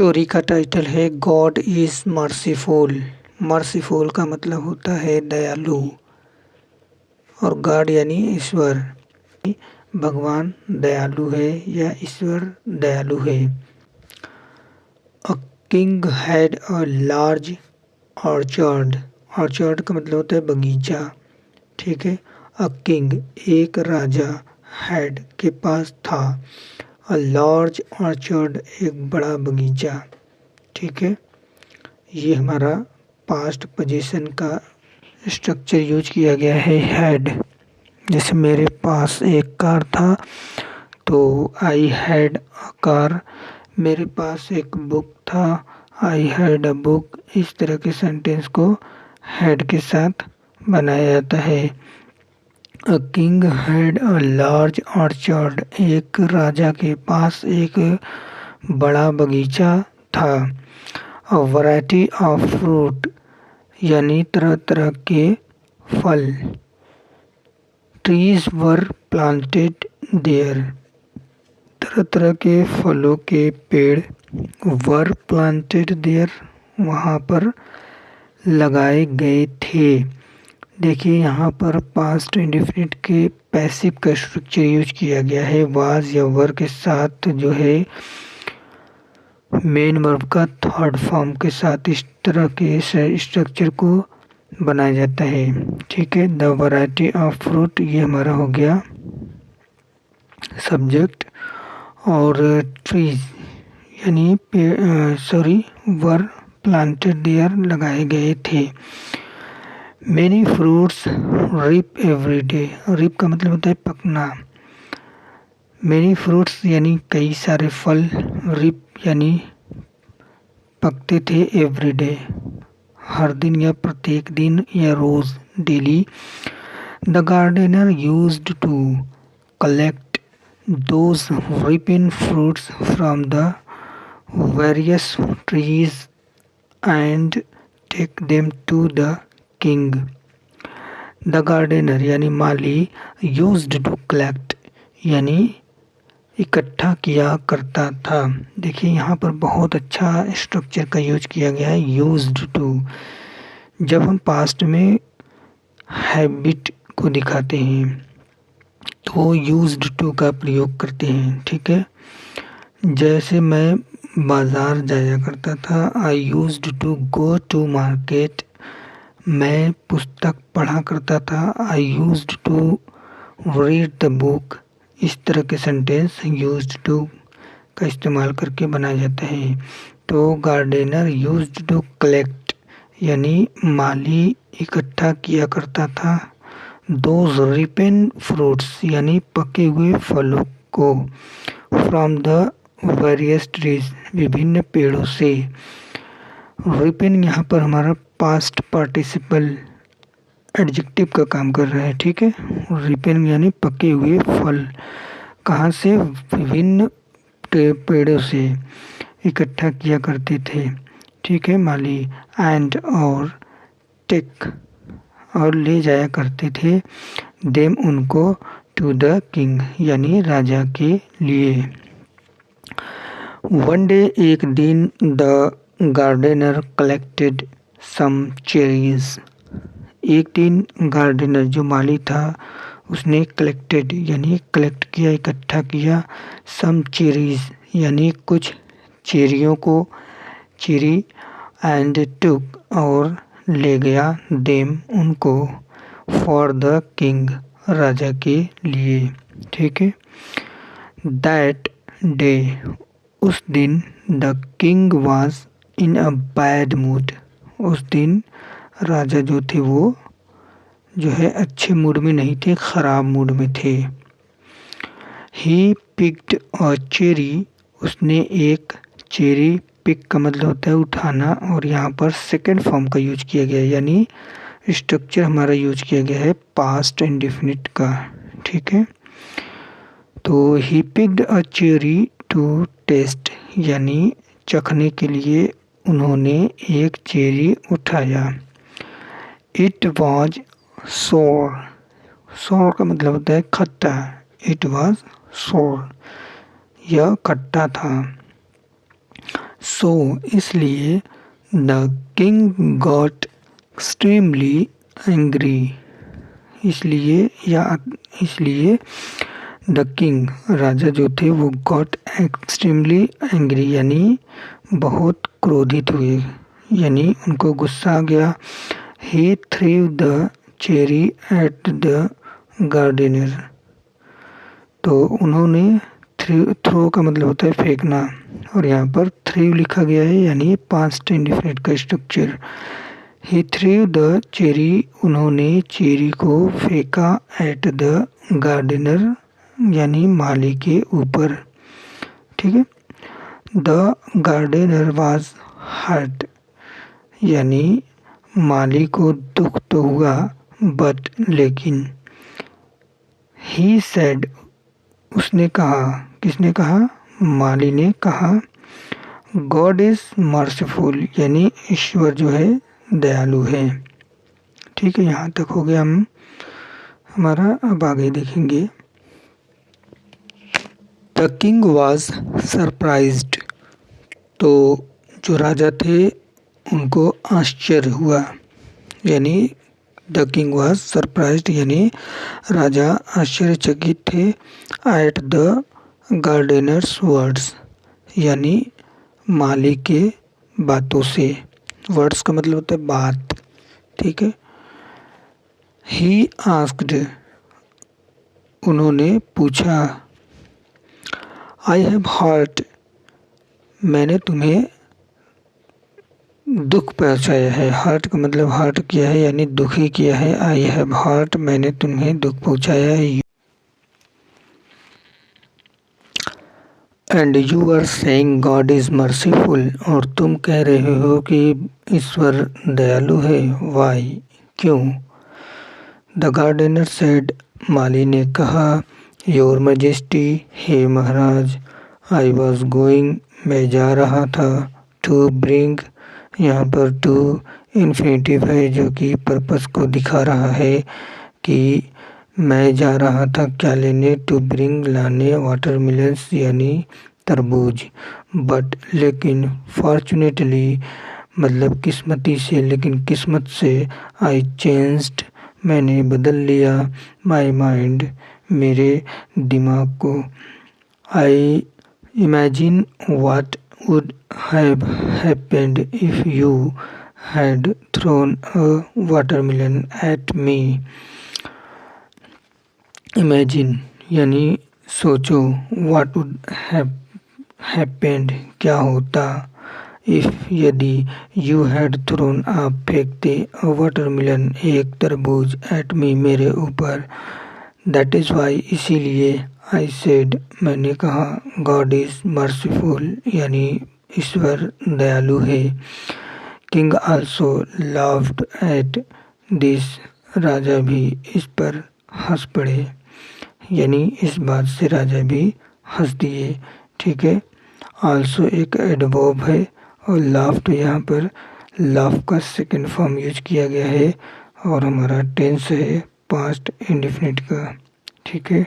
Story का title है God is merciful. Merciful का मतलब होता है दयालु, और गॉड यानी ईश्वर। भगवान दयालु है या ईश्वर दयालु है। A king had a large orchard. Orchard का मतलब होता है बगीचा, ठीक है। अ किंग एक राजा, हैड के पास था, अ लार्ज ऑर्चर्ड एक बड़ा बगीचा, ठीक है। ये हमारा पास्ट पोजीशन का स्ट्रक्चर यूज किया गया है हैड। जैसे मेरे पास एक कार था तो आई हैड अ कार। मेरे पास एक बुक था, आई हैड अ बुक। इस तरह के सेंटेंस को हैड के साथ बनाया जाता है। A king had a large orchard, एक राजा के पास एक बड़ा बगीचा था। अ वैरायटी ऑफ फ्रूट यानी तरह तरह के फल। ट्रीज वर प्लांटेड देयर, तरह तरह के फलों के पेड़ वर प्लांटेड देयर वहाँ पर लगाए गए थे। देखिए यहाँ पर पास्ट इंडेफिनिट के पैसिव का स्ट्रक्चर यूज किया गया है। वाज या वर के साथ जो है मेन वर्ब का थर्ड फॉर्म के साथ इस तरह के स्ट्रक्चर को बनाया जाता है, ठीक है। द वैरायटी ऑफ फ्रूट ये हमारा हो गया सब्जेक्ट। और ट्रीज यानी वर प्लांटेड देयर लगाए गए थे। Many fruits ripe every day, ripe का मतलब होता है पकना। मेनी फ्रूट्स यानी कई सारे फल, रिप यानी पकते थे एवरी डे हर दिन या प्रत्येक दिन या रोज daily. The gardener used to collect those ripened fruits from the various trees and take them to the king. The gardener यानी माली, used to collect यानी इकट्ठा किया करता था। देखिए यहाँ पर बहुत अच्छा स्ट्रक्चर का यूज किया गया है, यूज्ड टू। जब हम पास्ट में हैबिट को दिखाते हैं तो यूज्ड टू का प्रयोग करते हैं, ठीक है। जैसे मैं बाज़ार जाया करता था, I used to go to market. मैं पुस्तक पढ़ा करता था, I used to read the book. इस तरह के सेंटेंस यूज्ड टू का इस्तेमाल करके बनाया जाता है। तो गार्डनर यूज्ड टू कलेक्ट यानी माली इकट्ठा किया करता था दोज रिपेन फ्रूट्स यानी पके हुए फलों को, फ्रॉम द वेरियस ट्रीज विभिन्न पेड़ों से। रिपेन यहाँ पर हमारा पास्ट पार्टिसिपल एडजेक्टिव का काम कर रहा है, ठीक है। रिपेन यानी पके हुए फल, कहाँ से, विभिन्न पेड़ों से इकट्ठा किया करते थे, ठीक है माली। एंड और टेक और ले जाया करते थे देम उनको टू द किंग यानी राजा के लिए। वन डे एक दिन the gardener collected some cherries, एक दिन गार्डनर जो माली था उसने कलेक्टेड यानी कलेक्ट किया इकट्ठा किया, सम चेरीज यानी कुछ चेरियों को, चेरी, एंड टुक और ले गया देम उनको, फॉर द किंग राजा के लिए, ठीक है। दैट डे उस दिन the king was in a bad mood, उस दिन राजा जो थे वो जो है अच्छे मूड में नहीं थे, खराब मूड में थे। ही पिक्ड अ चेरी, उसने एक चेरी, पिक का मतलब होता है उठाना, और यहाँ पर सेकंड फॉर्म का यूज किया गया है यानी स्ट्रक्चर हमारा यूज किया गया है पास्ट इंडेफिनिट का, ठीक है। तो he picked a cherry to taste यानी चखने के लिए उन्होंने एक चेरी उठाया। इट वॉज सोर, सोर का मतलब होता है खट्टा, इट वॉज सोर यह खट्टा था। सो इसलिए the king got extremely angry, इसलिए द किंग राजा जो थे वो गॉट एक्सट्रीमली एंग्री यानी बहुत क्रोधित हुए, यानी उनको गुस्सा आ गया। He threw the cherry at the gardener, तो उन्होंने थ्रो का मतलब होता है फेंकना, और यहाँ पर थ्रेव लिखा गया है यानी पास्ट इंडेफिनिट का structure. He threw the cherry, उन्होंने चेरी को फेंका, एट द गार्डनर यानी माली के ऊपर, ठीक है। द गार्डनर वाज हर्ट, यानी माली को दुख तो हुआ, बट लेकिन ही सेड, उसने कहा, किसने कहा, माली ने कहा, गॉड इज मर्सीफुल, यानी ईश्वर जो है दयालु है। ठीक है, यहाँ तक हो गया हमारा। अब आगे देखेंगे। द किंग वॉज सरप्राइज्ड, तो जो राजा थे उनको आश्चर्य हुआ, यानी द किंग वॉज सरप्राइज्ड यानी राजा आश्चर्यचकित थे। एट द गार्डनर्स वर्ड्स, यानी माली के बातों से, वर्ड्स का मतलब होता है बात, ठीक है। ही आस्क्ड, उन्होंने पूछा, आई हैव हर्ट, मैंने तुम्हें दुख पहुंचाया है। हर्ट का मतलब हर्ट किया है यानी दुखी किया है। आई हैव हर्ट, मैंने तुम्हें दुख पहुंचाया है। And you are saying God is merciful, और तुम कह रहे हो कि ईश्वर दयालु है। वाई, क्यों। द गार्डनर सेड, माली ने कहा, योर मैजेस्टी, हे महाराज, आई वॉज गोइंग, मैं जा रहा था, टू ब्रिंग, यहाँ पर टू इन्फिनेटिव है जो कि पर्पस को दिखा रहा है कि मैं जा रहा था क्या लेने, टू ब्रिंग लाने, वाटरमेलन्स यानी तरबूज, बट लेकिन, फॉर्चुनेटली मतलब किस्मती से, लेकिन किस्मत से, आई चेंज्ड, मैंने बदल लिया, माई माइंड, मेरे दिमाग को। I imagine what would have happened if you had thrown a watermelon at me. Imagine यानी सोचो, व्हाट वुड हैव हैपेंड क्या होता, इफ यदि, यू हैड थ्रोन आप फेंकते, अ वाटरमेलन एक तरबूज, एट मी मेरे ऊपर। दैट इज़ वाई इसीलिए, आई सेड मैंने कहा, गॉड इज़ मर्सीफुल यानी ईश्वर दयालु है। King also laughed at this, राजा भी इस पर हंस पड़े, यानी इस बात से राजा भी हंस दिए, ठीक है। आल्सो एक एडवर्ब है और लाफ्ड यहाँ पर लाफ का सेकंड फॉर्म यूज किया गया है और हमारा टेंस है पास्ट इंडेफिनिट का, ठीक है।